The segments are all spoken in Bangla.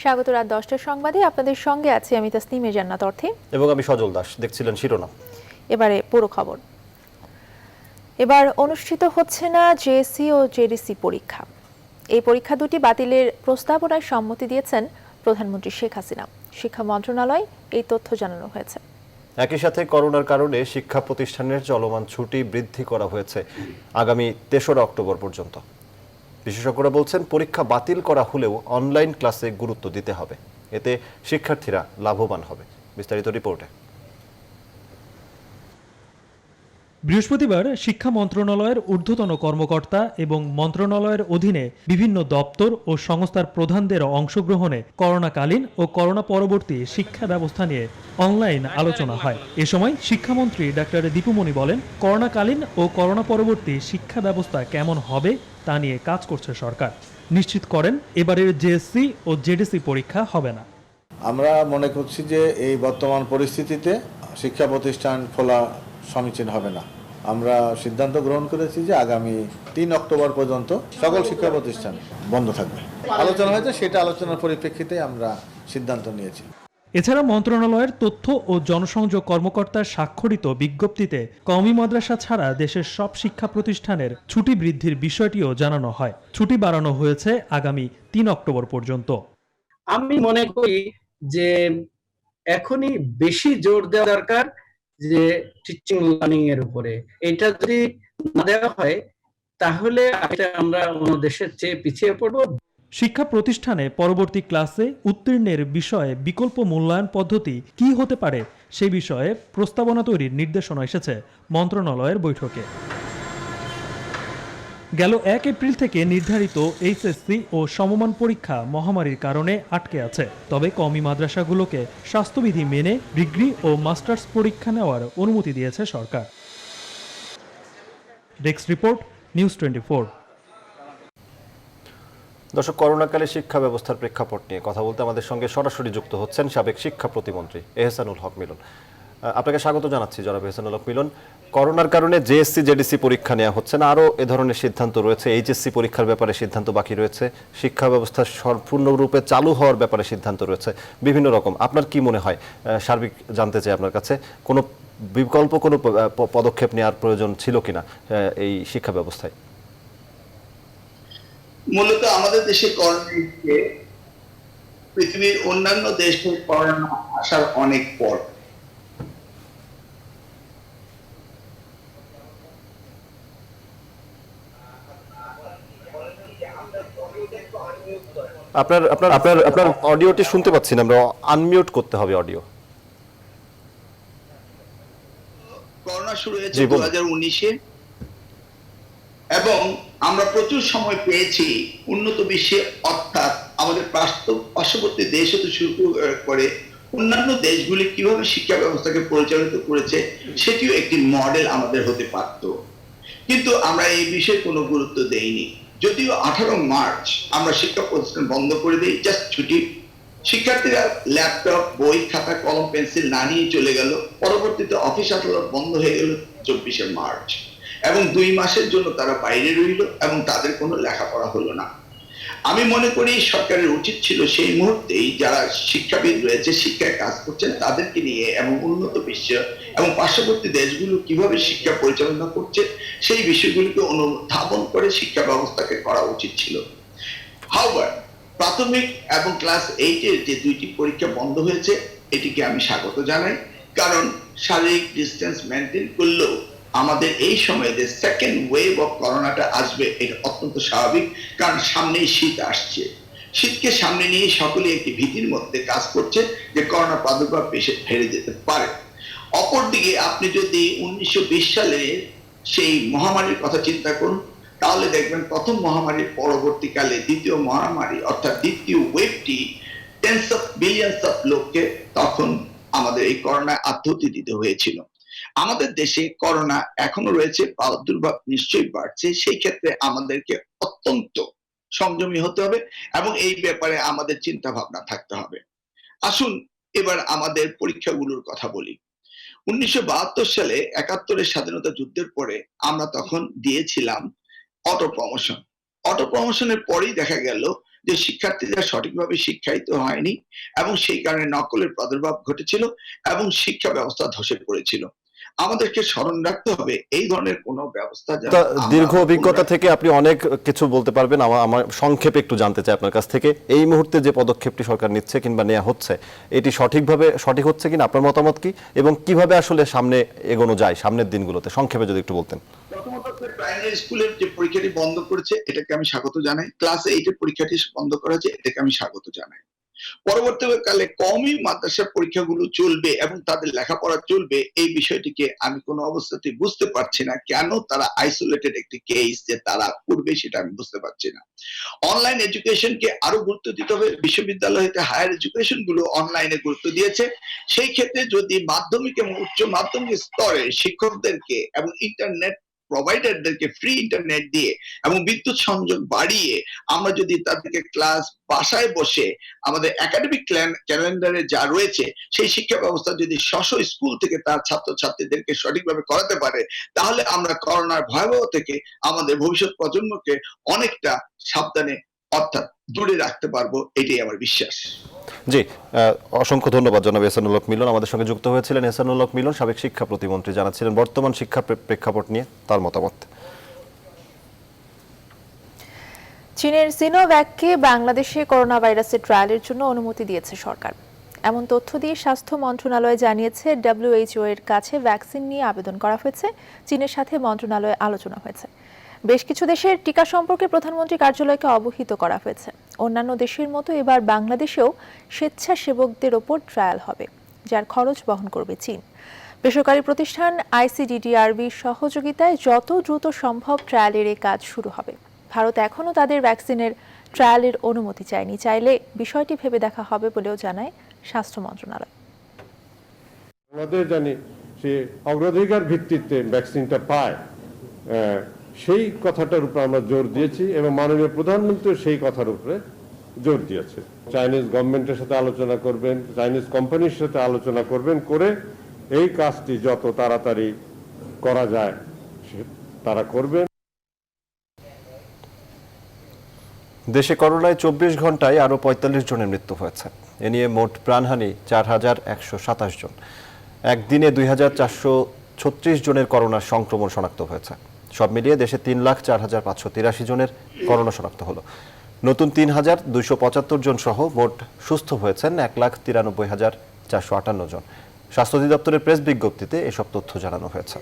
স্বাগত রাত 10টার সংবাদে আপনাদের সঙ্গে আছি আমি তাসনিমে জান্নাত অর্থে এবং আমি সজল দাস। দেখছিলেন শিরোনাম। এবারে পুরো খবর। এবার অনুষ্ঠিত হচ্ছে না জেএসসি ও জেডিসি পরীক্ষা। এই পরীক্ষা দুটি বাতিলের প্রস্তাবনায় সম্মতি দিয়েছেন প্রধানমন্ত্রী শেখ হাসিনা। শিক্ষা মন্ত্রণালয় এই তথ্য জানানো হয়েছে। একই সাথে করোনার কারণে শিক্ষা প্রতিষ্ঠানের চলমান ছুটি বৃদ্ধি করা হয়েছে আগামী ৩রা অক্টোবর পর্যন্ত। বিশেষজ্ঞরা বলছেন পরীক্ষা বাতিল করা হলেও অনলাইন ক্লাসে গুরুত্ব দিতে হবে, এতে শিক্ষার্থীরা লাভবান হবে। বিস্তারিত রিপোর্টে। বৃহস্পতিবার শিক্ষা মন্ত্রণালয়ের ঊর্ধ্বতন কর্মকর্তা এবং মন্ত্রণালয়ের অধীনে বিভিন্ন দপ্তর ও সংস্থার প্রধানদের অংশগ্রহণে করোনাকালীন ও করোনা পরবর্তী শিক্ষা ব্যবস্থা নিয়ে অনলাইন আলোচনা হয়। এ সময় শিক্ষামন্ত্রী ডাক্তার দীপুমণি বলেন, করোনাকালীন ও করোনা পরবর্তী শিক্ষা ব্যবস্থা কেমন হবে তা নিয়ে কাজ করছে সরকার। নিশ্চিত করেন এবারের জেএসসি ও জেডিসি পরীক্ষা হবে না। আমরা মনে করছি যে এই বর্তমান পরিস্থিতিতে শিক্ষা প্রতিষ্ঠান খোলা সমীচীন হবে না। আমরা সিদ্ধান্ত গ্রহণ করেছি যে আগামী ৩ অক্টোবর পর্যন্ত সকল শিক্ষা প্রতিষ্ঠান বন্ধ থাকবে। আলোচনা হয়েছে, সেটা আলোচনার পরিপ্রেক্ষিতে আমরা সিদ্ধান্ত নিয়েছি। এছাড়া মন্ত্রণালয়ের তথ্য ও জনসংযোগ কর্মকর্তার স্বাক্ষরিত বিজ্ঞপ্তিতে কওমি মাদ্রাসা ছাড়া দেশের সব শিক্ষা প্রতিষ্ঠানের ছুটি বৃদ্ধির বিষয়টিও জানানো হয়। ছুটি বাড়ানো হয়েছে আগামী ৩ অক্টোবর পর্যন্ত। আমি মনে করি যে এখনই বেশি জোর দেওয়া দরকার যে টিচিং লার্নিং এর উপরে। এটা যদি না দেওয়া হয় তাহলে আমরা অন্য দেশের চেয়ে পিছিয়ে পড়ব। শিক্ষা প্রতিষ্ঠানে পরবর্তী ক্লাসে উত্তীর্ণের বিষয়ে বিকল্প মূল্যায়ন পদ্ধতি কি হতে পারে সে বিষয়ে প্রস্তাবনা তৈরির নির্দেশনা এসেছে মন্ত্রণালয়ের বৈঠকে। গেল ১ এপ্রিল থেকে নির্ধারিত এইচএসসি ও সমমান পরীক্ষা মহামারীর কারণে আটকে আছে। তবে কওমি মাদ্রাসাগুলোকে স্বাস্থ্যবিধি মেনে ডিগ্রি ও মাস্টার্স পরীক্ষা নেওয়ার অনুমতি দিয়েছে সরকার। Desk report, news 24। দর্শক, করোনাকালে শিক্ষা ব্যবস্থার প্রেক্ষাপট নিয়ে কথা বলতে আমাদের সঙ্গে সরাসরি যুক্ত হচ্ছেন সাবেক শিক্ষা প্রতিমন্ত্রী এহসানুল হক মিলন। আপনাকে স্বাগত জানাচ্ছি জনাব এহসানুল হক মিলন। করোনার কারণে জেএসসি জেডিসি পরীক্ষা নেওয়া হচ্ছে না, আরও এ ধরনের সিদ্ধান্ত রয়েছে। এইচএসসি পরীক্ষার ব্যাপারে সিদ্ধান্ত বাকি রয়েছে, শিক্ষা ব্যবস্থা সম্পূর্ণরূপে চালু হওয়ার ব্যাপারে সিদ্ধান্ত রয়েছে, বিভিন্ন রকম। আপনার কি মনে হয়, সার্বিক জানতে চাই আপনার কাছে, কোনো বিকল্প কোনো পদক্ষেপ নেওয়ার প্রয়োজন ছিল কিনা এই শিক্ষা ব্যবস্থায়? মূলত আমাদের দেশে করোনা পৃথিবীর অন্যান্য দেশে করোনা আসার অনেক পর। আপনার আপনার আপনার আপনার অডিওটি শুনতে পাচ্ছি না, আমরা আনমিউট করতে হবে অডিও। করোনা শুরু হয়েছে 2019-এ এবং আমরা প্রচুর সময় পেয়েছি উন্নত বিশ্বে, অর্থাৎ আমাদের পার্শ্ববর্তী দেশ হতে শুরু করে অন্যান্য দেশগুলি কিভাবে শিক্ষা ব্যবস্থাকে পরিচালিত করেছে সেটিও একটি মডেল আমাদের হতে পারত, কিন্তু আমরা এই বিষয়ে কোনো গুরুত্ব দেইনি। যদিও 18 মার্চ আমরা শিক্ষা প্রতিষ্ঠান বন্ধ করে দিই, জাস্ট ছুটি। শিক্ষার্থীরা ল্যাপটপ, বই, খাতা, কলম, পেন্সিল না নিয়ে চলে গেল। পরবর্তীতে অফিস আদালত বন্ধ হয়ে গেল 24শে মার্চ এবং 2 মাসের জন্য তারা বাইরে রইল এবং তাদের কোনো লেখাপড়া হলো না। আমি মনে করি সরকারের উচিত ছিল সেই মুহূর্তেই যারা শিক্ষাবিদ রয়েছে, শিক্ষায় কাজ করছেন, তাদেরকে নিয়ে এবং উন্নত বিশ্ব এবং পার্শ্ববর্তী দেশগুলো কিভাবে শিক্ষা পরিচালনা করছে সেই বিষয়গুলিকে অনুধাবন করে শিক্ষা ব্যবস্থাকে করা উচিত ছিল। হাওয়ার প্রাথমিক এবং ক্লাস 8-এর যে 2টি পরীক্ষা বন্ধ হয়েছে এটিকে আমি স্বাগত জানাই, কারণ শারীরিক ডিস্টেন্স মেনটেন করলেও আমাদের এই সময়ে যে সেকেন্ড ওয়েভ অফ করোনাটা আসবে এটা অত্যন্ত স্বাভাবিক, কারণ সামনেই শীত আসছে। শীতকে সামনে নিয়ে সকলে একটি ভীতির মধ্যে কাজ করছে যে করোনা প্রাদুর্ভাব বেশি ফেরে যেতে পারে। অপরদিকে আপনি যদি 1920 সালে সেই মহামারীর কথা চিন্তা করুন, তাহলে দেখবেন প্রথম মহামারীর পরবর্তীকালে দ্বিতীয় মহামারী অর্থাৎ দ্বিতীয় ওয়েভটি টেন্স অফ বিলিয়ন্স অফ লোককে তখন আমাদের এই করোনায় আত্মহত্যা দিতে হয়েছিল। আমাদের দেশে করোনা এখনো রয়েছে, প্রাদুর্ভাব নিশ্চয়ই বাড়ছে। সেই ক্ষেত্রে আমাদেরকে অত্যন্ত সংযমী হতে হবে এবং এই ব্যাপারে আমাদের চিন্তা ভাবনা থাকতে হবে। আসুন এবার আমাদের পরীক্ষাগুলোর কথা বলি। 1972 সালে 71-এর স্বাধীনতা যুদ্ধের পরে আমরা তখন দিয়েছিলাম অটো প্রমোশন। অটো প্রমোশনের পরেই দেখা গেল যে শিক্ষার্থীরা সঠিকভাবে শিক্ষায়িত হয়নি এবং সেই কারণে নকলের প্রাদুর্ভাব ঘটেছিল এবং শিক্ষা ব্যবস্থা ধসে পড়েছিল। আমাদেরকে স্মরণ রাখতে হবে এই ধরনের কোনো ব্যবস্থা যেন তা আমরা দীর্ঘ অভিজ্ঞতা পুনরায় থেকে আপনি অনেক কিছু বলতে পারবেন। আমার সংক্ষেপে একটু জানতে চাই আপনার কাছ থেকে, এই মুহূর্তে যে পদক্ষেপটি সরকার নিচ্ছে কিংবা নেওয়া হচ্ছে, এটি সঠিক হচ্ছে কিনা, আপনার মতামত কি, এবং কিভাবে আসলে সামনে এগোনো যায় সামনের দিনগুলোতে, সংক্ষেপে যদি একটু বলতেন। প্রথমত প্রাইমারি স্কুলের যে পরীক্ষাটি বন্ধ করেছে এটাকে আমি স্বাগত জানাই। ক্লাস 8 এর পরীক্ষাটি বন্ধ করা হয়েছে, এটাকে আমি স্বাগত জানাই। পরবর্তীকালে কওমি মাদ্রাসার পরীক্ষাগুলো চলবে এবং তাদের লেখাপড়া চলবে, এই বিষয়টিকে আমি কোনো অবস্থাতেই বুঝতে পারছি না কেন তারা আইসোলেটেড একটি কেস যে তারা করবে, সেটা আমি বুঝতে পারছি না। অনলাইন এডুকেশনকে আরো গুরুত্ব দিতে হবে। বিশ্ববিদ্যালয় হতে হায়ার এডুকেশন গুলো অনলাইনে গুরুত্ব দিয়েছে। সেই ক্ষেত্রে যদি মাধ্যমিক এবং উচ্চ মাধ্যমিক স্তরে শিক্ষকদেরকে এবং ইন্টারনেট প্রোভাইডারদেরকে ফ্রি ইন্টারনেট দিয়ে এবং বিদ্যুৎ সংযোগ বাড়িয়ে আমরা যদি তাদেরকে ক্লাস বাসায় বসে আমাদের একাডেমিক ক্যালেন্ডারে যা রয়েছে সেই শিক্ষা ব্যবস্থা যদি স্কুল থেকে তার ছাত্রছাত্রীদেরকে সঠিকভাবে করাতে পারে, তাহলে আমরা করোনার ভয়াবহ থেকে আমাদের ভবিষ্যৎ প্রজন্মকে অনেকটা সাবধানে অর্থাৎ দূরে রাখতে পারবো, এটাই আমার বিশ্বাস। জি, অসংখ্য ধন্যবাদ জনাব এহসানুল হক মিলন। আমাদের সঙ্গে যুক্ত হয়েছিলেন এহসানুল হক মিলন, সাবেক শিক্ষা প্রতিমন্ত্রী, জানাচ্ছিলেন বর্তমান শিক্ষা প্রেক্ষাপট নিয়ে তার মতামত। চীনের সিনোভ্যাককে বাংলাদেশে করোনা ভাইরাসের ট্রায়ালের জন্য অনুমতি দিয়েছে সরকার। এমন তথ্য দিয়ে স্বাস্থ্য মন্ত্রণালয় জানিয়েছে, WHO এর কাছে ভ্যাকসিন নিয়ে আবেদন করা হয়েছে। চীনের সাথে মন্ত্রণালয়ে আলোচনা হয়েছে। বেশ কিছু দেশের টিকা সম্পর্কে প্রধানমন্ত্রী কার্যালয়কে অবহিত করা হয়েছে। অন্যান্য দেশের মতো এবার বাংলাদেশেও স্বেচ্ছাসেবকদের ওপর ট্রায়াল হবে, যার খরচ বহন করবে চীন। বেসরকারি প্রতিষ্ঠান ICDDRBর সহযোগিতায় যত দ্রুত সম্ভব ট্রায়ালের এই কাজ শুরু হবে। ভারত এখনও তাদের ভ্যাকসিনের ট্রায়ালের অনুমতি চায়নি, চাইলে বিষয়টি ভেবে দেখা হবে বলেও জানায় স্বাস্থ্য মন্ত্রণালয়। আমাদের জানি সে অগ্রাধিকার ভিত্তিতে ভ্যাকসিনটা পায়, সেই কথাটার উপর আমরা জোর দিয়েছি এবং মাননীয় প্রধানমন্ত্রী সেই কথার উপরে জোর দিয়েছে। চাইনিজ গভর্নমেন্টের সাথে আলোচনা করবেন, চাইনিজ কোম্পানির সাথে আলোচনা করবেন, করে এই কাজটি যত তাড়াতাড়ি করা যায় তারা করবেন। দেশে করোনায় 24 ঘন্টায় আরও 45 জনের মৃত্যু হয়েছে। এ নিয়ে মোট প্রাণহানি 4127 জন। একদিনে 2436 জনের করোনার সংক্রমণ শনাক্ত হয়েছে। সব মিলিয়ে দেশে 3,04,583 জনের করোনা শনাক্ত হলো। নতুন 3,275 জন সহ মোট সুস্থ হয়েছেন 1,93,458 জন। স্বাস্থ্য অধিদপ্তরের প্রেস বিজ্ঞপ্তিতে এসব তথ্য জানানো হয়েছে।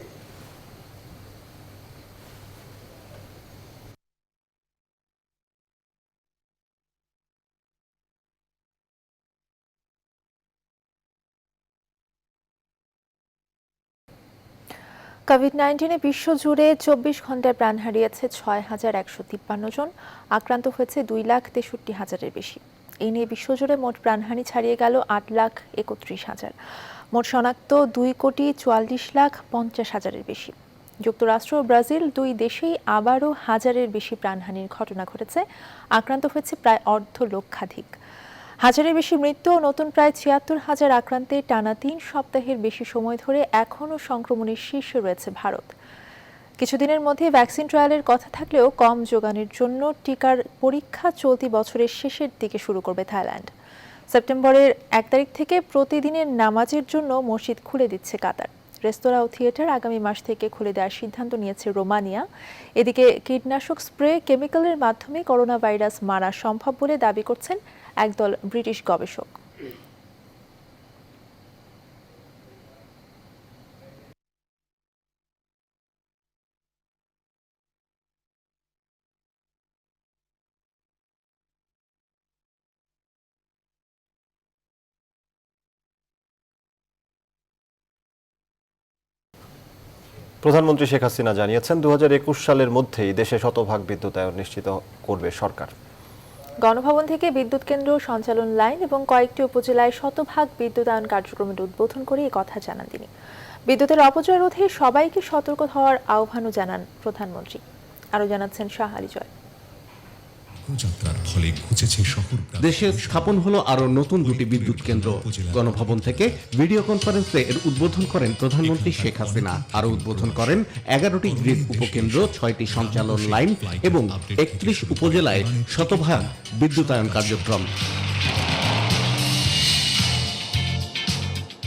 কোভিড-19 বিশ্বজুড়ে 24 ঘন্টায় প্রাণ হারিয়েছে 6,153 জন। আক্রান্ত হয়েছে 2,63,000-এর বেশি। এই নিয়ে বিশ্বজুড়ে মোট প্রাণহানি ছাড়িয়ে গেল 8,31,000। মোট শনাক্ত 2,44,50,000-এর বেশি। যুক্তরাষ্ট্র ও ব্রাজিল দুই দেশেই আবারও হাজারের বেশি প্রাণহানির ঘটনা ঘটেছে। আক্রান্ত হয়েছে প্রায় অর্ধলক্ষাধিক। হাজারের বেশি মৃত্যু ও নতুন প্রায় 76,000 আক্রান্তে টানা 3 সপ্তাহের বেশি সময় ধরে এখনও সংক্রমণের শীর্ষে রয়েছে ভারত। কিছুদিনের মধ্যে ভ্যাকসিন ট্রায়ালের কথা থাকলেও কম যোগানের জন্য টিকার পরীক্ষা চলতি বছরের শেষের দিকে শুরু করবে থাইল্যান্ড। সেপ্টেম্বরের 1 তারিখ থেকে প্রতিদিনের নামাজের জন্য মসজিদ খুলে দিচ্ছে কাতার। রেস্তোরাঁ ও থিয়েটার আগামী মাস থেকে খুলে দেওয়ার সিদ্ধান্ত নিয়েছে রোমানিয়া। এদিকে কীটনাশক স্প্রে কেমিক্যালের মাধ্যমে করোনা ভাইরাস মারা সম্ভব বলে দাবি করছেন একদল ব্রিটিশ গবেষক। প্রধানমন্ত্রী শেখ হাসিনা জানিয়েছেন 2021 সালের মধ্যেই দেশে শতভাগ বিদ্যুতায়ন নিশ্চিত করবে সরকার। গণভবন থেকে বিদ্যুৎ কেন্দ্র, সঞ্চালন লাইন এবং কয়েকটি উপজেলায় শতভাগ বিদ্যুতায়ন কার্যক্রমের উদ্বোধন করে এই কথা জানান তিনি। বিদ্যুতের অপচয় রোধে সবাইকে সতর্ক হওয়ার আহ্বানও জানান প্রধানমন্ত্রী। আরও জানাচ্ছেন শাহ আলী জয়। যাত্রার ফলে ঘুচেছে শহর। দেশে স্থাপন হলো আরো নতুন দুটি বিদ্যুৎ কেন্দ্র। গণভবন থেকে ভিডিও কনফারেন্সে এর উদ্বোধন করেন প্রধানমন্ত্রী শেখ হাসিনা। আরো উদ্বোধন করেন 11টি গ্রিড উপকেন্দ্র, 6টি সঞ্চালন লাইন এবং 31 উপজেলায় শতভাগ বিদ্যুতায়ন কার্যক্রম।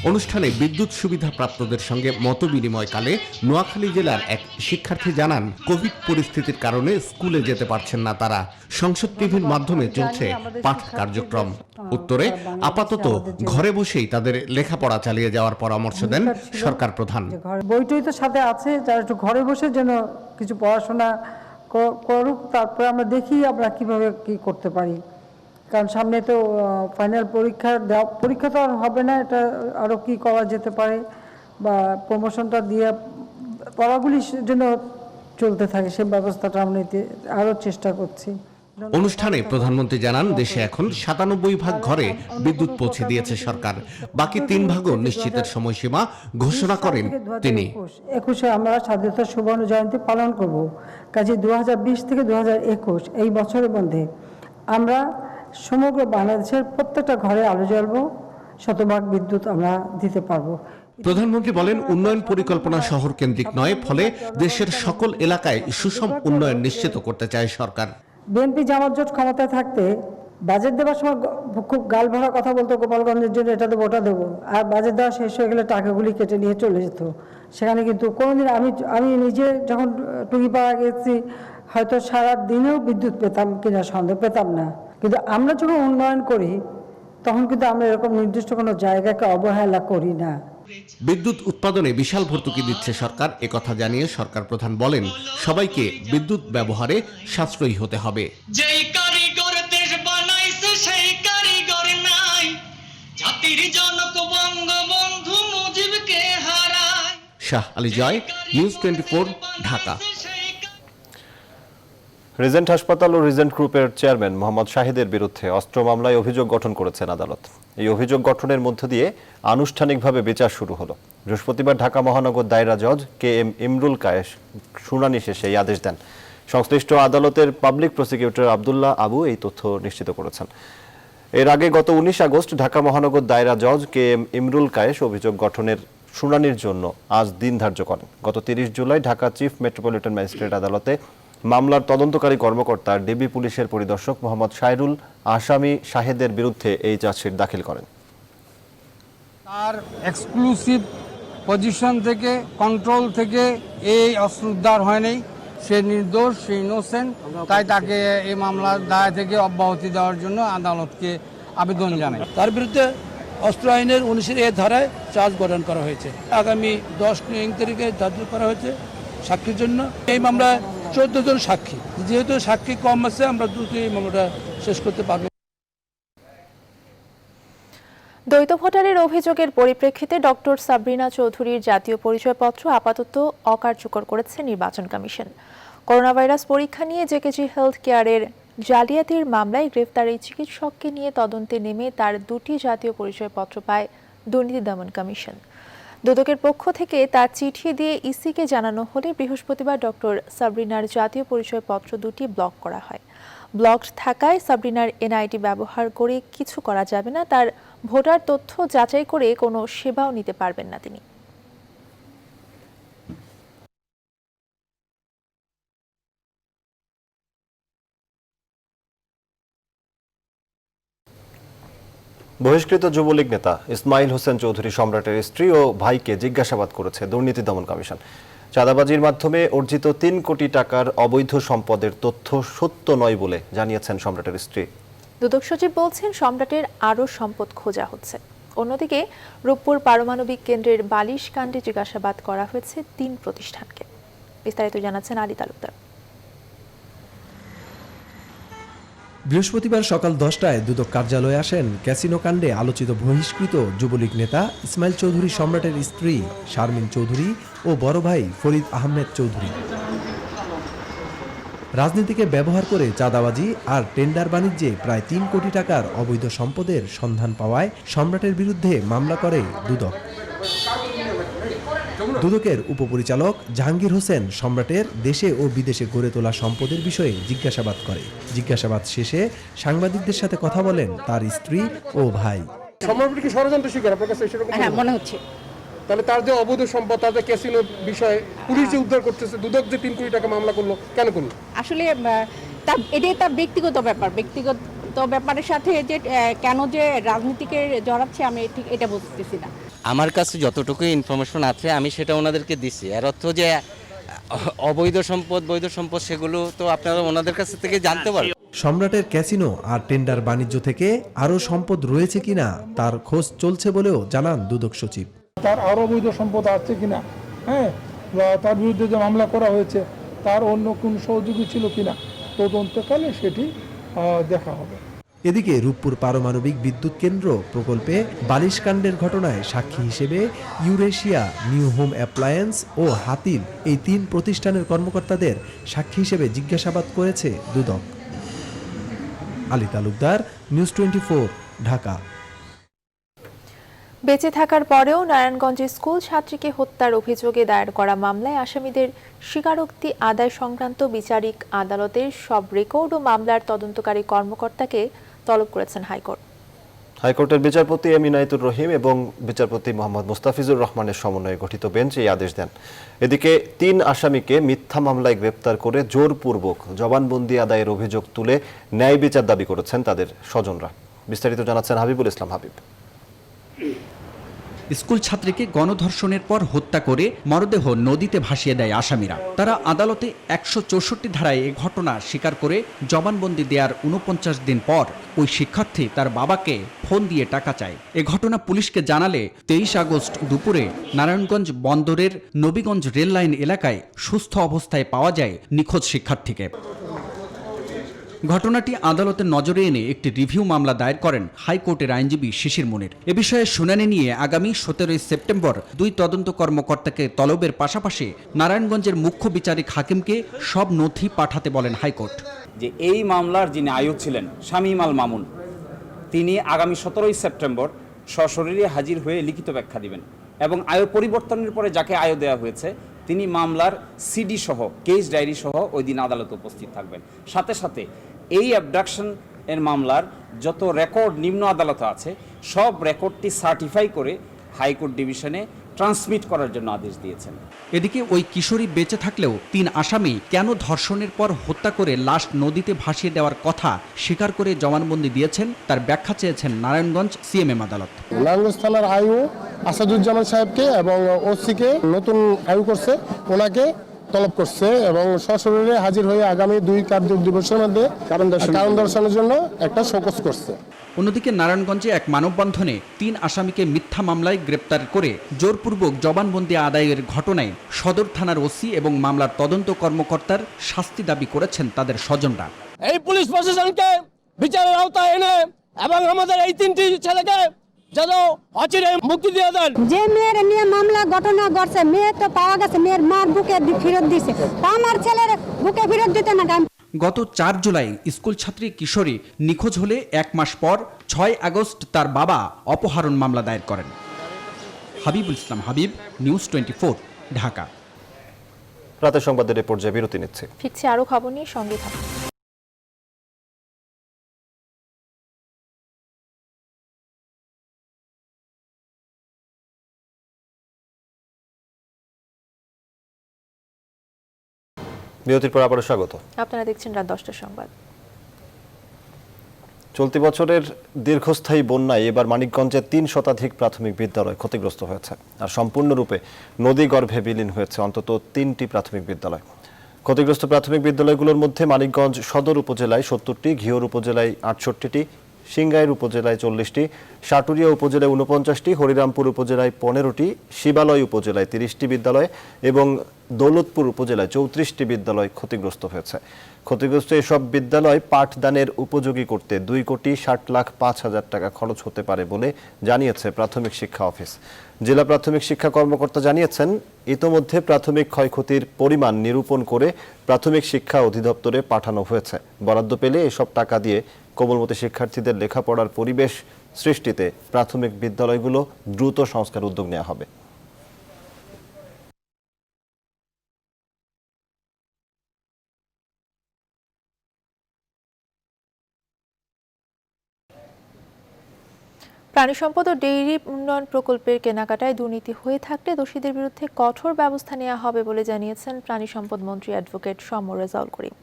অনুষ্ঠানে বিদ্যুৎ সুবিধা প্রাপ্তদের সঙ্গে মত বিনিময়কালে নোয়াখালী জেলার এক শিক্ষার্থী জানান, কোভিড পরিস্থিতির কারণে স্কুলে যেতে পারছেন না তারা। সংসদ টিভির মাধ্যমে চলছে পাঠ কার্যক্রম। উত্তরে আপাতত ঘরে বসেই তাদের লেখাপড়া চালিয়ে যাওয়ার পরামর্শ দেন সরকার প্রধান। বইটই তো সাথে আছে, যারা একটু ঘরে বসে যেন কিছু পড়াশোনা করুক, তারপরে আমরা দেখি আমরা কিভাবে কি করতে পারি। কারণ সামনে তো ফাইনাল পরীক্ষা তো আর হবে না, এটা আরও কি করা যেতে পারে বা প্রমোশনটা দিয়ে পড়াগুলি যেন চলতে থাকে সে ব্যবস্থাটা আমরা নিতে আরও চেষ্টা করছি। অনুষ্ঠানে প্রধানমন্ত্রী জানান, দেশে এখন 97 ভাগ ঘরে বিদ্যুৎ পৌঁছে দিয়েছে সরকার। বাকি 3 ভাগও নিশ্চিতের সময়সীমা ঘোষণা করেন তিনি। 21-এ আমরা স্বাধীনতা সুবর্ণ জয়ন্তী পালন করব। কাজে 2020 থেকে 2021 এই বছরের মধ্যে আমরা সমগ্র বাংলাদেশের প্রত্যেকটা ঘরে আলো জ্বালবো, শতভাগ বিদ্যুৎ আমরা দিতে পারবো। প্রধানমন্ত্রী বলেন, উন্নয়ন পরিকল্পনা শহর কেন্দ্রিক নয়, ফলে দেশের সকল এলাকায় সুষম উন্নয়ন নিশ্চিত করতে চায় সরকার। বিএনপি জামাত জোট ক্ষমতায় থাকতে বাজেট দেওয়ার সময় খুব গাল ভরা কথা বলতো, গোপালগঞ্জের জন্য এটা দেবো ওটা দেবো, আর বাজেট দেওয়া শেষ হয়ে গেলে টাকাগুলি কেটে নিয়ে চলে যেত। সেখানে কিন্তু কোনোদিন আমি নিজে যখন টুঙ্গিপাড়া গেছি, হয়তো সারা দিনেও বিদ্যুৎ পেতাম কিনা সন্দেহ, পেতাম না। কিন্তু আমরা যখন উন্নয়ন করি তখন কিন্তু আমরা এরকম নির্দিষ্ট কোনো জায়গাকে অবহেলা করি না। বিদ্যুৎ উৎপাদনে বিশাল ভর্তুকি দিচ্ছে সরকার, একথা জানিয়ে সরকার প্রধান বলেন, সবাইকে বিদ্যুৎ ব্যবহারে সাশ্রয়ী হতে হবে। যেই কারিগর দেশ বানাইছে সেই কারিগর নাই, জাতির জনক বঙ্গবন্ধু মুজিবকে হারায়। শাহ আলী জয়, নিউজ 24, ঢাকা। রিজেন্ট হাসপাতাল ও রিজেন্ট গ্রুপের চেয়ারম্যান মোহাম্মদ শাহিদের বিরুদ্ধে অস্ত্র মামলায় অভিযোগ গঠন করেছেন আদালত। এই অভিযোগ গঠনের মধ্য দিয়ে আনুষ্ঠানিকভাবে বিচার শুরু হলো। বৃহস্পতিবার ঢাকা মহানগর দায়রা জজ KM ইমরুল কায়েস শুনানি শেষে এই আদেশ দেন। সংশ্লিষ্ট আদালতের পাবলিক প্রসিকিউটর আব্দুল্লাহ আবু এই তথ্য নিশ্চিত করেছেন। এর আগে গত 19 আগস্ট ঢাকা মহানগর দায়রা জজ KM ইমরুল কায়েস অভিযোগ গঠনের শুনানির জন্য আজ দিন ধার্য করেন। গত 30 July Dhaka chief metropolitan magistrate আদালতে মামলার তদন্তকারী কর্মকর্তা ডিবি পুলিশের পরিদর্শক মোহাম্মদ শাহরুল আসামি শাহেদের বিরুদ্ধে এই চার্জশিট দাখিল করেন। তার এক্সক্লুসিভ পজিশন থেকে, কন্ট্রোল থেকে এই অস্ত্র উদ্ধার হয়নি। সে নির্দোষ, সে ইনোসেন্ট, তাই তাকে এই মামলার দায় থেকে অব্যাহতি দেওয়ার জন্য আদালতকে আবেদন জানায়। তার বিরুদ্ধে অস্ত্র আইনের 19-এ ধারায় চার্জ গঠন করা হয়েছে। আগামী 10 তারিখে ধার্য করা হয়েছে সাক্ষীর জন্য। এই মামলায় 14 জন সাক্ষী, যেহেতু সাক্ষী কম আছে আমরা দ্রুত এই মামলাটা শেষ করতে পারবো। দ্বৈত ভোটারের অভিযোগের পরিপ্রেক্ষিতে ডক্টর সাবরিনা চৌধুরীর জাতীয় পরিচয়পত্র আপাতত অকার্যকর করেছে নির্বাচন কমিশন। করোনা ভাইরাস পরীক্ষা নিয়ে জেকেজি হেলথ কেয়ারের জালিয়াতির মামলায় গ্রেফতার এই চিকিৎসককে নিয়ে তদন্তে নেমে তার 2টি জাতীয় পরিচয়পত্র পায় দুর্নীতি দমন কমিশন। দুদকের পক্ষ থেকে তার চিঠি দিয়ে ইসিকে জানানো হলে বৃহস্পতিবার ডক্টর সাবরিনার জাতীয় পরিচয়পত্র 2টি ব্লক করা হয়। ব্লক থাকায় সাবরিনার এনআইডি ব্যবহার করে কিছু করা যাবে না, তার ভোটার তথ্য যাচাই করে কোনো সেবাও নিতে পারবেন না তিনি। বহিষ্কৃত যুবলীগ নেতা ইসমাইল হোসেন চৌধুরী সম্রাটের স্ত্রী ও ভাইকে জিজ্ঞাসাবাদ করেছে দুর্নীতি দমন কমিশন। চাঁদাবাজির মাধ্যমে অর্জিত 3 কোটি টাকার অবৈধ সম্পদের তথ্য সত্য নয় বলে জানিয়েছেন সম্রাটের স্ত্রী। দুদক সচিব বলছেন সম্রাটের আরও সম্পদ খোঁজা হচ্ছে। অন্যদিকে রূপপুর পারমাণবিক কেন্দ্রের বালিশ কাণ্ডে জিজ্ঞাসাবাদ করা হয়েছে 3 প্রতিষ্ঠানকে। বিস্তারিত জানাচ্ছেন আলী তালুকদার। বৃহস্পতিবার সকাল 10টায় দুদক কার্যালয়ে আসেন ক্যাসিনো কাণ্ডে আলোচিত বহিষ্কৃত যুবলীগ নেতা ইসমাইল চৌধুরী সম্রাটের স্ত্রী শারমিন চৌধুরী ও বড় ভাই ফরিদ আহমেদ চৌধুরী। রাজনীতিকে ব্যবহার করে চাঁদাবাজি আর টেন্ডার বাণিজ্যে প্রায় 3 কোটি টাকার অবৈধ সম্পদের সন্ধান পাওয়ায় সম্রাটের বিরুদ্ধে মামলা করে দুদক। দুদকের উপপরিচালক জাহাঙ্গীর হোসেন সম্রাটের দেশে ও বিদেশে গড়ে তোলা সম্পদের বিষয়ে জিজ্ঞাসাবাদ করে। জিজ্ঞাসাবাদ শেষে সাংবাদিকদের সাথে কথা বলেন তার স্ত্রী ও ভাই। সম্রাট কি ষড়যন্ত্র শিকার আপনার কাছে সেরকম মনে হচ্ছে। তাহলে তার যে অবৈধ সম্পদ, তার যে ক্যাসিনো বিষয়ে পুলিশ যে উদ্ধার করতেছে, দুদক যে 3 কোটি টাকা মামলা করলো, কেন করলো? আসলে এটাই তার ব্যক্তিগত ব্যাপার। ব্যক্তিগত ব্যাপারের সাথে যে কেন যে রাজনীতিকে জড়াচ্ছে আমি ঠিক এটা বুঝতেছি না। আমার কাছে যতটুকু ইনফরমেশন আছে আমি সেটা ওনাদেরকে দিছি। এর অর্থ যে অবৈধ সম্পদ বৈধ সম্পদ সেগুলো তো আপনারা ওনাদের কাছ থেকে জানতে পারবেন। সম্রাটের ক্যাসিনো আর টেন্ডার বাণিজ্য থেকে আরও সম্পদ রয়েছে কিনা তার খোঁজ চলছে বলেও জানান দুদক সচিব। তার আরো বৈধ সম্পদ আছে কিনা, বা তার বিরুদ্ধে যে মামলা করা হয়েছে তার অন্য কোন সহযোগী ছিল কিনা, তদন্তকালে সেটি দেখা হবে। এদিকে রূপপুর পারমাণবিক বিদ্যুৎ কেন্দ্র প্রকল্পে বালিশকাণ্ডের ঘটনায় সাক্ষী হিসেবে ইউরেশিয়া, নিউ হোম অ্যাপ্লায়েন্স ও হাতিল এই 3 প্রতিষ্ঠানের কর্মকর্তাদের সাক্ষী হিসেবে জিজ্ঞাসাবাদ করেছে দুদক। আলী তালুকদার, নিউজ 24, ঢাকা। বেঁচে থাকার পরেও নারায়ণগঞ্জে স্কুল ছাত্রীকে হত্যার অভিযোগে দায়ের করা মামলায় আসামিদের স্বীকারোক্তি আদায় সংক্রান্ত বিচারিক আদালতের সব রেকর্ড ও মামলার তদন্তকারী কর্মকর্তাকে তলব করেছেন হাইকোর্ট। হাইকোর্টের বিচারপতি এম ইনায়েতুর রহিম এবং বিচারপতি মোহাম্মদ মুস্তাফিজুর রহমানের সমন্বয়ে গঠিত বেঞ্চ এই আদেশ দেন। এদিকে 3 আসামিকে মিথ্যা মামলায় গ্রেপ্তার করে জোরপূর্বক জবানবন্দি আদায়ের অভিযোগ তুলে ন্যায় বিচার দাবি করেছেন তাদের স্বজনরা। বিস্তারিত জানাচ্ছেন হাবিবুল ইসলাম হাবিব। স্কুল ছাত্রীকে গণধর্ষণের পর হত্যা করে মরদেহ নদীতে ভাসিয়ে দেয় আসামিরা। তারা আদালতে 164 ধারায় এ ঘটনা স্বীকার করে জবানবন্দি দেওয়ার 49 দিন পর ওই শিক্ষার্থী তার বাবাকে ফোন দিয়ে টাকা চায়। এ ঘটনা পুলিশকে জানালে 23 আগস্ট দুপুরে নারায়ণগঞ্জ বন্দরের নবীগঞ্জ রেল লাইন এলাকায় সুস্থ অবস্থায় পাওয়া যায় নিখোঁজ শিক্ষার্থীকে। ঘটনাটি আদালতের নজরে এনে একটি রিভিউ মামলা দায়ের করেন হাইকোর্টের আইনজীবী শিশির মুনির। এ বিষয়ে শুনানি নিয়ে আগামী 17 সেপ্টেম্বর 2 তদন্ত কর্মকর্তাকে তলবের পাশাপাশি নারায়ণগঞ্জের মুখ্য বিচারিক হাকিমকে সব নথি পাঠাতে বলেন হাইকোর্ট। যে এই মামলার যিনি আয়ু ছিলেন শামীম আল মামুন, তিনি আগামী 17 সেপ্টেম্বর সশরীরে হাজির হয়ে লিখিত ব্যাখ্যা দিবেন এবং আয়ু পরিবর্তনের পরে যাকে আয়ু দেওয়া হয়েছে তিনি মামলার সিডি সহ কেস ডায়েরি সহ ওই দিন আদালতে উপস্থিত থাকবেন। সাথে সাথে এই অ্যাবডাকশন এর মামলার যত রেকর্ড নিম্ন আদালতে আছে সব রেকর্ডটি সার্টিফাই করে হাইকোর্ট ডিভিশনে ট্রান্সমিট করার জন্য আদেশ দিয়েছেন। এদিকে ওই কিশোরী বেঁচে থাকলেও 3 আসামি কেন ধর্ষণের পর হত্যা করে লাশ নদীতে ভাসিয়ে দেওয়ার কথা স্বীকার করে জবানবন্দি দিয়েছেন তার ব্যাখ্যা চেয়েছেন নারায়ণগঞ্জ সিএমএম আদালত। নারায়ণগঞ্জ থানার আইও আসাদুজ্জামান সাহেবকে এবং ওসিকে নতুন আয়ু করছে, ওনাকে তলব করছে এবং সশরীরে হাজির হয়ে আগামী 2 কার্য দিবসের মধ্যে কারণ দর্শনের জন্য একটা শোকজ করছে। অন্যদিকে নারায়ণগঞ্জে এক মানববন্ধনে 3 আসামিকে মিথ্যা মামলায় গ্রেপ্তার করে জোরপূর্বক জবানবন্দি আদায়ের ঘটনায় সদর থানার ওসি এবং মামলার তদন্ত কর্মকর্তার শাস্তি দাবি করেছেন তাদের স্বজনরা। এই পুলিশ প্রশাসনকে বিচারের আওতায় এনে এবং আমাদের এই 3টি ছেলেকে যেন অচিরে মুক্তি দিয়ে দেন। যে মেয়ের নিয়ে মামলা ঘটনা ঘটছে, মেয়ে তো পাওয়া গেছে, মেয়ের মার বুকে ফেরত দিছে, আমার ছেলের বুকে ফেরত দিতে না। গত 4 জুলাই স্কুল ছাত্রী কিশোরী নিখোঁজ হলে 1 মাস পর 6 আগস্ট তার বাবা অপহরণ মামলা দায়ের করেন। হাবিবুল ইসলাম হাবিব, নিউজ 24, ঢাকা। রাতের সংবাদের এ পর্যায়ে বিরতি নিচ্ছে। ফিরছি আরো খবর নিয়ে, সঙ্গে থাকুন। বিরতির পর আবারও স্বাগত। আপনারা দেখছেন রাত 10টার সংবাদ। চলতি বছরের দীর্ঘস্থায়ী বন্যায় এবার মানিকগঞ্জের 3 শতাধিক প্রাথমিক বিদ্যালয় ক্ষতিগ্রস্ত হয়েছে, আর সম্পূর্ণরূপে নদীগর্ভে বিলীন হয়েছে অন্তত 3টি প্রাথমিক বিদ্যালয়। ক্ষতিগ্রস্ত প্রাথমিক বিদ্যালয়গুলোর মধ্যে মানিকগঞ্জ সদর উপজেলায় 70টি, ঘিওর উপজেলায় 68টি, সিংগাইর উপজেলায় 40টি, সাটুরিয়া উপজেলায় 49টি, হরিরামপুর উপজেলায় 15টি, শিবালয় উপজেলায় 30টি বিদ্যালয় এবং দৌলতপুর উপজেলায় 34টি বিদ্যালয় ক্ষতিগ্রস্ত হয়েছে। ক্ষতিগ্রস্ত এসব বিদ্যালয় পাঠদানের উপযোগী করতে 2,60,05,000 টাকা খরচ হতে পারে বলে জানিয়েছে প্রাথমিক শিক্ষা অফিস। জেলা প্রাথমিক শিক্ষা কর্মকর্তা জানিয়েছেন, ইতোমধ্যে প্রাথমিক ক্ষয়ক্ষতির পরিমাণ নিরূপণ করে প্রাথমিক শিক্ষা অধিদপ্তরে পাঠানো হয়েছে। বরাদ্দ পেলে এসব টাকা দিয়ে কোমলমতি শিক্ষার্থীদের লেখাপড়ার পরিবেশ সৃষ্টিতে প্রাথমিক বিদ্যালয়গুলো দ্রুত সংস্কার উদ্যোগ নেওয়া হবে। প্রাণী সম্পদ ও ডেইরি উন্নয়ন প্রকল্পের কেনাকাটায় দুর্নীতি হয়ে থাকলে দোষীদের বিরুদ্ধে কঠোর ব্যবস্থা নেওয়া হবে বলে জানিয়েছেন প্রাণী সম্পদ মন্ত্রী অ্যাডভোকেট সৌম্য রেজাউল করিম।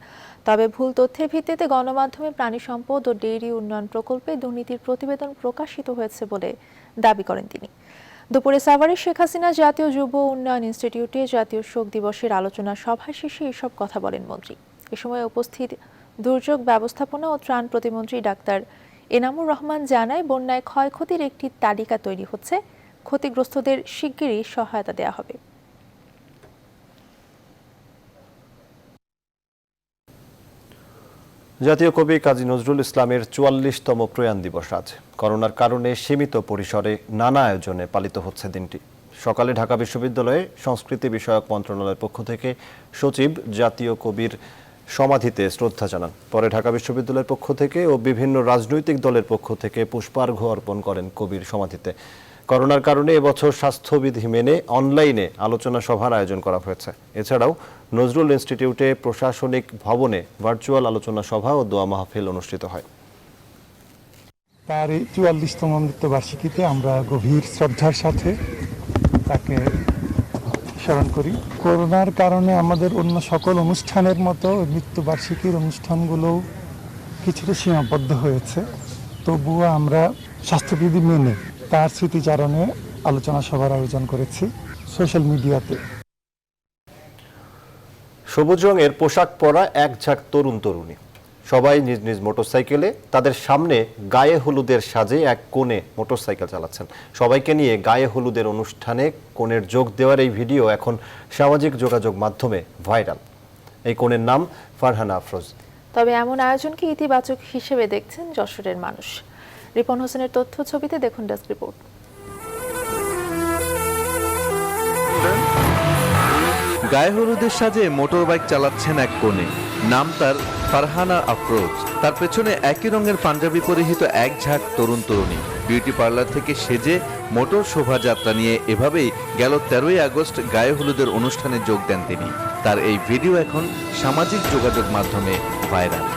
তবে ভুল তথ্যের ভিত্তিতে গণমাধ্যমে প্রাণী সম্পদ ও ডেইরি উন্নয়ন প্রকল্পে দুর্নীতির প্রতিবেদন প্রকাশিত হয়েছে বলে দাবি করেন তিনি। দুপুরে সাভারে শেখ হাসিনা জাতীয় যুব উন্নয়ন ইনস্টিটিউটে জাতীয় শোক দিবসের আলোচনা সভা শেষে এসব কথা বলেন মন্ত্রী। এ সময় উপস্থিত দুর্যোগ ব্যবস্থাপনা ও ত্রাণ প্রতিমন্ত্রী ডাক্তার এনামুর রহমান জানায়, বন্যায় ক্ষয়ক্ষতির একটি তালিকা তৈরি হচ্ছে, ক্ষতিগ্রস্তদের শিগগিরই সহায়তা দেওয়া হবে। জাতীয় কবি কাজী নজরুল ইসলামের ৪৪তম প্রয়াণ দিবস আজ। করোনার কারণে সীমিত পরিসরে নানা আয়োজনে পালিত হচ্ছে দিনটি। সকালে ঢাকা বিশ্ববিদ্যালয়ে সংস্কৃতি বিষয়ক মন্ত্রণালয়ের পক্ষ থেকে সচিব জাতীয় কবির সমাধিতে শ্রদ্ধা জানান। পরে ঢাকা বিশ্ববিদ্যালয়ের পক্ষ থেকে ও বিভিন্ন রাজনৈতিক দলের পক্ষ থেকে পুষ্পার্ঘ্য অর্পণ করেন কবির সমাধিতে। করোনার কারণে এবছর স্বাস্থ্যবিধি মেনে অনলাইনে আলোচনা সভার আয়োজন করা হয়েছে। এছাড়াও নজরুল ইনস্টিটিউটে প্রশাসনিক ভবনে ভার্চুয়াল আলোচনা সভা ও দোয়া মাহফিল অনুষ্ঠিত হয়। তার ৪৪তম মৃত্যুবার্ষিকীতে আমরা গভীর শ্রদ্ধার সাথে তাকে স্মরণ করি। করোনার কারণে আমাদের অন্য সকল অনুষ্ঠানের মতো মৃত্যুবার্ষিকীর অনুষ্ঠানগুলো কিছুটা সীমাবদ্ধ হয়েছে, তবুও আমরা স্বাস্থ্যবিধি মেনে তার স্মৃতিচারণে আলোচনা সভার আয়োজন করেছি সোশ্যাল মিডিয়াতে। সবুজ রঙের পোশাক পরা এক ঝাঁক তরুণ তরুণী, সবাই নিজ নিজ মোটরসাইকেলে তাদের সামনে গায়ে হলুদের সাজে এক কোণে মোটরসাইকেল চালাচ্ছেন। সবাইকে নিয়ে গায়ে হলুদের অনুষ্ঠানে কোণের যোগ দেওয়ার এই ভিডিও এখন সামাজিক যোগাযোগ মাধ্যমে ভাইরাল। এই কোণের নাম ফারহানা আফরোজ। তবে এমন আয়োজনকে ইতিবাচক হিসেবে দেখছেন যশোরের মানুষ। রিপন হোসেনের তথ্য ছবিতে দেখুন ডেস্ক রিপোর্ট। গায়ে হলুদের সাজে মোটরবাইক চালাচ্ছেন এক কোণে, নাম তার ফারহানা আফরোজ। তার পেছনে একই রঙের পাঞ্জাবি পরিহিত এক ঝাঁক তরুণ তরুণী। বিউটি পার্লার থেকে সেজে মোটর শোভাযাত্রা নিয়ে এভাবেই গেল 13ই আগস্ট গায়ে হলুদের অনুষ্ঠানে যোগ দেন তিনি। তার এই ভিডিও এখন সামাজিক যোগাযোগ মাধ্যমে ভাইরাল।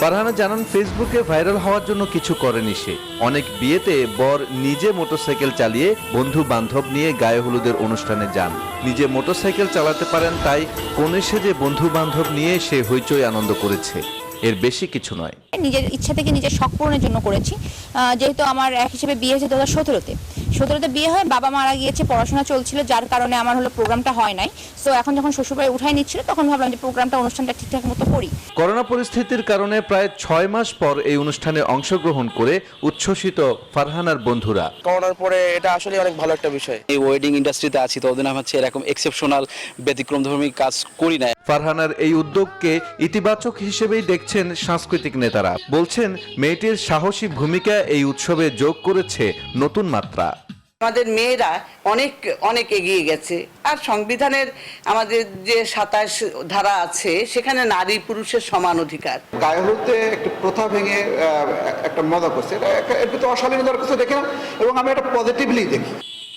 ফারহানা জানান, ফেসবুকে ভাইরাল হওয়ার জন্য কিছু করেনি সে। অনেক বিয়েতে বর নিজে মোটরসাইকেল চালিয়ে বন্ধু বান্ধব নিয়ে গায়ে হলুদের অনুষ্ঠানে যান। নিজে মোটরসাইকেল চালাতে পারেন তাই কোণে সেজে বন্ধু বান্ধব নিয়ে সে হইচই আনন্দ করেছে, এর বেশি কিছু নয়। নিজের ইচ্ছা থেকে নিজের শখ পূরণের জন্য করেছি। যেহেতু আমার এক হিসেবে বিয়ে হয়েছে 2017-তে বিয়ে হয়, বাবা মারা গিয়েছে, পড়াশোনা চলছিল, যার কারণে আমার প্রোগ্রামটা হয় নাই। সো এখন যখন শ্বশুরবাড়ি উঠাই নিচ্ছিল তখন ভাবলাম যে অনুষ্ঠানটা ঠিকঠাক মতো করি। করোনা পরিস্থিতির কারণে প্রায় 6 মাস পর এই অনুষ্ঠানে অংশগ্রহণ করে উচ্ছ্বসিত ফারহানার বন্ধুরা। করোনার পরে এটা আসলে অনেক ভালো একটা বিষয়। এই ওয়েডিং ইন্ডাস্ট্রিতে আছি, তো ওদিন হচ্ছে এরকম এক্সেপশনাল ব্যতিক্রমধর্মী কাজ করি না। ফারহানার এই উদ্যোগকে ইতিবাচক হিসেবেই দেখছেন সাংস্কৃতিক নেতারা। বলছেন, মেয়েটির সাহসী ভূমিকা এই উৎসবে যোগ করেছে নতুন মাত্রা। আমাদের মেয়েরা অনেক অনেক এগিয়ে গেছে। আর সংবিধানের আমাদের যে 27 ধারা আছে, সেখানে নারী পুরুষের সমান অধিকার। গায়ে হলুদে একটা প্রথা ভেঙে একটা মজা করছে, এর ভিতরে অশালীনতার কিছু দেখে না, এবং আমি এটা পজিটিভলি দেখি।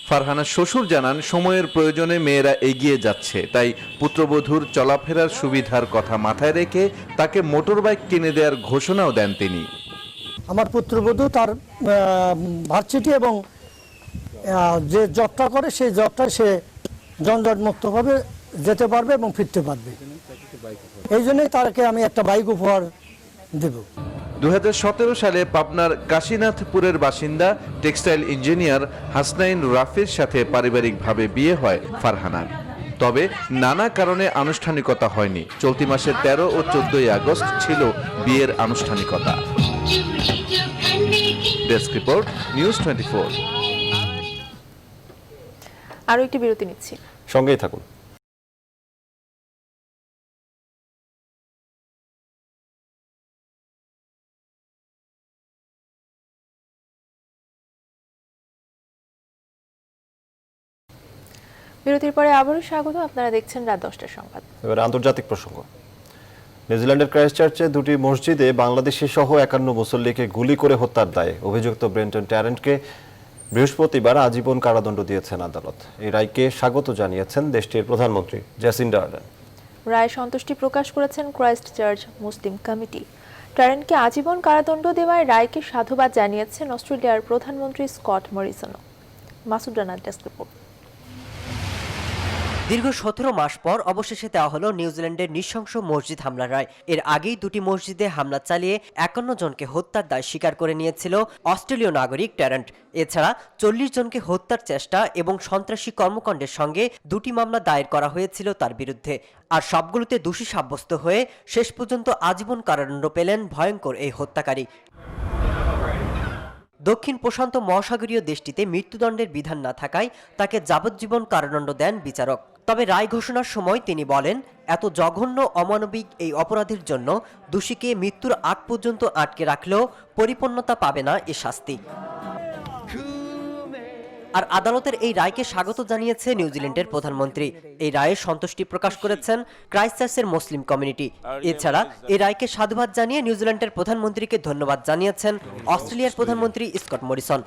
ফারহানার শ্বশুর জানান, সময়ের প্রয়োজনে মেয়েরা এগিয়ে যাচ্ছে, তাই পুত্রবধূর চলাফেরার সুবিধার কথা মাথায় রেখে তাকে মোটরবাইক কিনে দেওয়ার ঘোষণাও দেন তিনি। আমার পুত্রবধূ তার ভার্সিটি এবং যে জবটা করে সেই জবটায় সে জঞ্জট মুক্তভাবে যেতে পারবে এবং ফিরতে পারবে। এই জন্যই তাকে আমি একটা বাইক উপহার দেব। 2017 সালে পাবনার কাশীনাথপুরের বাসিন্দা টেক্সটাইল ইঞ্জিনিয়ার হাসনাইন রাফির সাথে পারিবারিকভাবে বিয়ে হয় ফারহানার। তবে নানা কারণে আনুষ্ঠানিকতা হয়নি। চলতি মাসের 13 ও 14ই আগস্ট ছিল বিয়ের আনুষ্ঠানিকতা। Desk report, news 24। আরো একটি বিরতি নিচ্ছি, সঙ্গেই থাকুন। বিরতির পরে আবারও স্বাগত। আপনারা দেখছেন রাত 10টার সংবাদ। এবার আন্তর্জাতিক প্রসঙ্গ। নিউজিল্যান্ডের ক্রাইস্টচার্চে দুটি মসজিদে বাংলাদেশি সহ 51 মুসল্লিকে গুলি করে হত্যার দায়ে অভিযুক্ত ব্রেন্টন ট্যারেন্টকে বৃহস্পতিবার আজীবন কারাদণ্ড দিয়েছেন আদালত। এই রায়কে স্বাগত জানিয়েছেন দেশটির প্রধানমন্ত্রী জেসিন্ডা আর্ডেন। রায়ে সন্তুষ্টি প্রকাশ করেছেন ক্রাইস্টচার্চ মুসলিম কমিটি। ট্যারেন্টকে আজীবন কারাদণ্ড দেওয়ায় রায়কে সাধুবাদ জানিয়েছেন অস্ট্রেলিয়ার প্রধানমন্ত্রী স্কট মরিসনও। মাসুদ রানার ডেস্ক রিপোর্ট। দীর্ঘ 17 মাস পর অবশেষে দেওয়া হলো নিউজিল্যান্ডের নৃশংস মসজিদ হামলার রায়। এর আগেই দুটি মসজিদে হামলা চালিয়ে 51 জনকে হত্যার দায় স্বীকার করে নিয়েছিল অস্ট্রেলীয় নাগরিক ট্যারেন্ট। এছাড়া 40 জনকে হত্যার চেষ্টা এবং সন্ত্রাসী কর্মকাণ্ডের সঙ্গে দুটি মামলা দায়ের করা হয়েছিল তার বিরুদ্ধে। আর সবগুলোতে দোষী সাব্যস্ত হয়ে শেষ পর্যন্ত আজীবন কারাদণ্ড পেলেন ভয়ঙ্কর এই হত্যাকারী। দক্ষিণ প্রশান্ত মহাসাগরীয় দেশটিতে মৃত্যুদণ্ডের বিধান না থাকায় তাকে যাবজ্জীবন কারাদণ্ড দেন বিচারক। তবে রায় ঘোষণার সময় তিনি বলেন, এত জঘন্য অমানবিক এই অপরাধের জন্য দোষীকে মৃত্যুর আগ পর্যন্ত আটকে রাখলেও পরিপূর্ণতা পাবে না এ শাস্তি। আর আদালতের এই রায়কে স্বাগত জানিয়েছে নিউজিল্যান্ডের প্রধানমন্ত্রী। এই রায়ে সন্তুষ্টি প্রকাশ করেছেন ক্রাইস্টচার্চের মুসলিম কমিউনিটি। এছাড়া এই রায়কে সাধুবাদ জানিয়ে নিউজিল্যান্ডের প্রধানমন্ত্রীকে ধন্যবাদ জানিয়েছেন অস্ট্রেলিয়ার প্রধানমন্ত্রী স্কট মরিসন।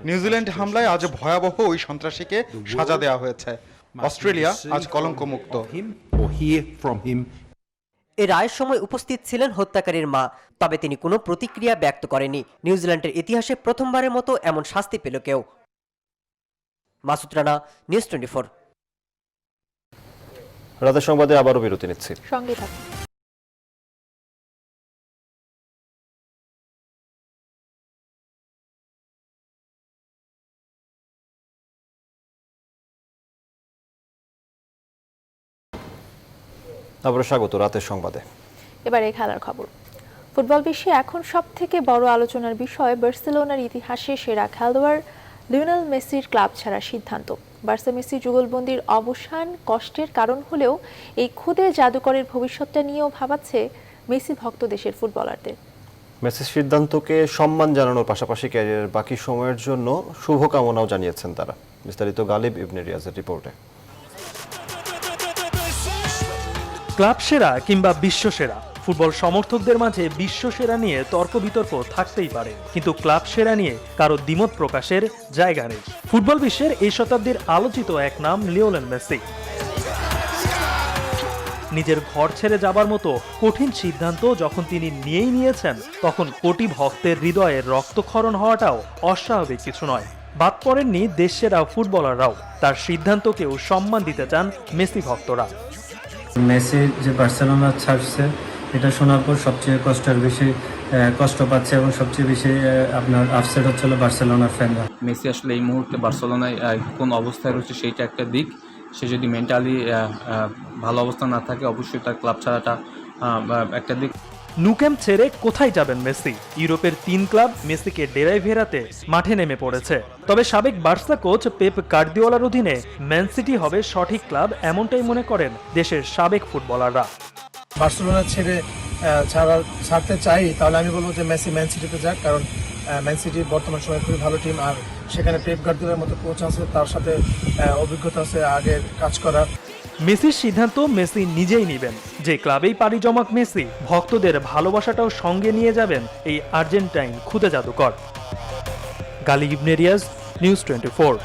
নিউজিল্যান্ড হামলায় আজ ভয়াবহ ওই সন্ত্রাসীকে সাজা দেওয়া হয়েছে। অস্ট্রেলিয়া আজ কলঙ্কমুক্ত। এই রায়ের সময় উপস্থিত ছিলেন হত্যাকারীর মা, তবে তিনি কোনো প্রতিক্রিয়া ব্যক্ত করেনি। নিউজিল্যান্ডের ইতিহাসে প্রথমবারের মতো এমন শাস্তি পেল কেউ। মাসুদ রানা, নিউজ 24। রাতের সংবাদে আবারও বিরতি নিচ্ছি, সঙ্গে থাকুন। আবারও স্বাগত রাতের সংবাদে। এবারে খেলার খবর। ফুটবল বিশ্বে এখন সবথেকে বড় আলোচনার বিষয় বার্সেলোনার ইতিহাসে সেরা খেলোয়াড় লিওনেল মেসির ক্লাব ছাড়ার সিদ্ধান্ত। বার্সা মেসি যুগলবন্দির অবসান কষ্টের কারণ হলেও এই খুদে জাদুকরের ভবিষ্যৎটা নিয়েও ভাবাচ্ছে মেসি ভক্ত দেশের ফুটবলারদের। মেসির সিদ্ধান্তকে সম্মান জানানোর পাশাপাশি ক্যারিয়ারের বাকি সময়ের জন্য শুভকামনাও জানিয়েছেন তারা। বিস্তারিত গালিব ইবনে রিয়াজের রিপোর্টে। ক্লাব সেরা কিংবা বিশ্বসেরা, ফুটবল সমর্থকদের মাঝে বিশ্বসেরা নিয়ে তর্ক বিতর্ক থাকতেই পারে, কিন্তু ক্লাব সেরা নিয়ে কারো দ্বিমত প্রকাশের জায়গা নেই। ফুটবল বিশ্বের এই শতাব্দীর আলোচিত এক নাম লিওনেল মেসি। নিজের ঘর ছেড়ে যাবার মতো কঠিন সিদ্ধান্ত যখন তিনি নিয়েই নিয়েছেন, তখন কোটি ভক্তের হৃদয়ে রক্তক্ষরণ হওয়াটাও অস্বাভাবিক কিছু নয়। বাদ পড়েননি দেশসেরা ফুটবলাররাও। তার সিদ্ধান্তকেও সম্মান দিতে চান মেসি ভক্তরা। মেসি যে বার্সেলোনা ছাড়ছে, এটা শোনার পর সবচেয়ে কষ্ট পাচ্ছে এবং সবচেয়ে বেশি আপনার আপসেট হচ্ছিল বার্সেলোনার ফ্যানরা। মেসি আসলে এই মুহূর্তে বার্সেলোনায় কোন অবস্থায় রয়েছে সেইটা একটা দিক। সে যদি মেন্টালি ভালো অবস্থা না থাকে, অবশ্যই তার ক্লাব ছাড়াটা একটা দিক। ন্যু ক্যাম্প ছেড়ে কোথায় যাবেন মেসি? ইউরোপের 3 ক্লাব মেসিকে ডেরায় ফেরাতে মাঠে নেমে পড়েছে। তবে সাবেক বার্সা কোচ পেপ গার্দিওলার অধীনে ম্যান সিটি হবে সঠিক ক্লাব, এমনটাই মনে করেন দেশের সাবেক ফুটবলাররা। বার্সেলোনা ছেড়ে ছাড়তে চাই, তাহলে আমি বলবো যে মেসি ম্যান সিটিতে যাক, কারণ ম্যান সিটি বর্তমান সময়ে খুবই ভালো টিম, আর সেখানে পেপ গার্দিওলার মতো কোচ আছে, তার সাথে অভিজ্ঞতা আছে আগের কাজ করার। মেসির সিদ্ধান্ত মেসি নিজেই নেবেন। যে ক্লাবেই পাড়ি জমাক মেসি, ভক্তদের ভালোবাসাটাও সঙ্গে নিয়ে যাবেন এই আর্জেন্টাইন খুদে জাদুকর। গালিব ইবনে রিয়াজ, নিউজ 24।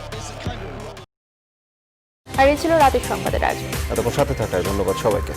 আর এই ছিল রাতের সংবাদের আয়োজন। এতক্ষণ সাথে থাকায় ধন্যবাদ সবাইকে।